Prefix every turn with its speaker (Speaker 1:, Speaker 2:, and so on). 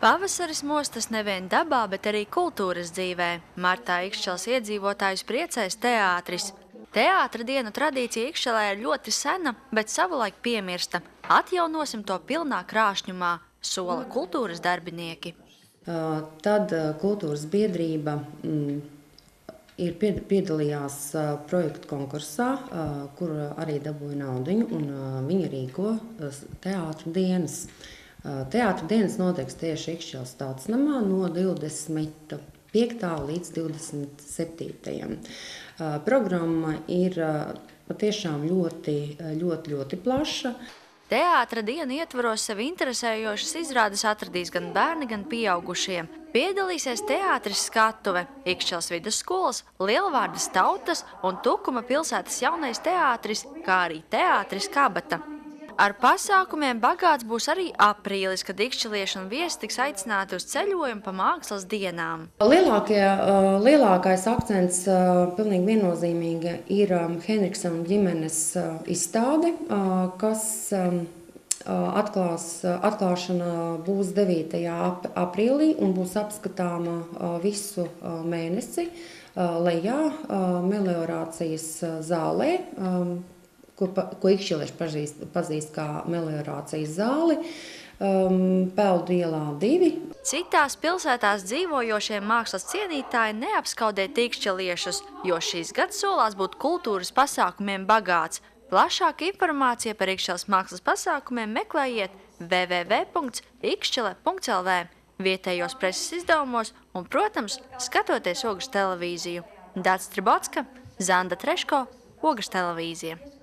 Speaker 1: Pavasaris mostas nevien dabā, bet arī kultūras dzīvē. Martā Ikšķeles iedzīvotājus priecēs teātris. Teātra dienu tradīcija Ikšķelē ir ļoti sena, bet savulaik piemirsta. Atjaunosim to pilnā krāšņumā, sola kultūras darbinieki.
Speaker 2: Tad kultūras biedrība piedalījās projektu konkursā, kur arī dabūja naudiņu, un viņi rīko teātra dienas. Teātra dienas notiks tieši Ikšķeles tautsnamā no 25. līdz 27. Programma ir patiešām ļoti plaša.
Speaker 1: Teātra dienu ietvaros sevi interesējošas izrādes atradīs gan bērni, gan pieaugušie. Piedalīsies teātris Skatuve, Ikšķeles vidusskolas, Lielvārdas tautas un Tukuma pilsētas jaunais teātris, kā arī teātris Kabata. Ar pasākumiem bagāts būs arī aprīlis, kad ikšķelieši un viesi tiks aicināti uz ceļojumu pa mākslas dienām.
Speaker 2: Lielākais akcents pilnīgi viennozīmīgi ir Henriksona ģimenes izstāde, kas atklāšana būs 9. aprīlī un būs apskatāma visu mēnesi lejā meliorācijas zālē, ko ikšķelieši pazīst kā meliorācijas zāli, Peldu ielā 2.
Speaker 1: Citās pilsētās dzīvojošie mākslas cienītāji neapskaudēt ikšķeliešus, jo šīs gads solās būt kultūras pasākumiem bagāts. Plašāka informācija par Ikšķeles mākslas pasākumiem meklējiet www.ikšķele.lv, vietējos preses izdevumos un, protams, skatoties Ogres televīziju. Dācis Tribotska, Zanda Treško, Ogres televīzija.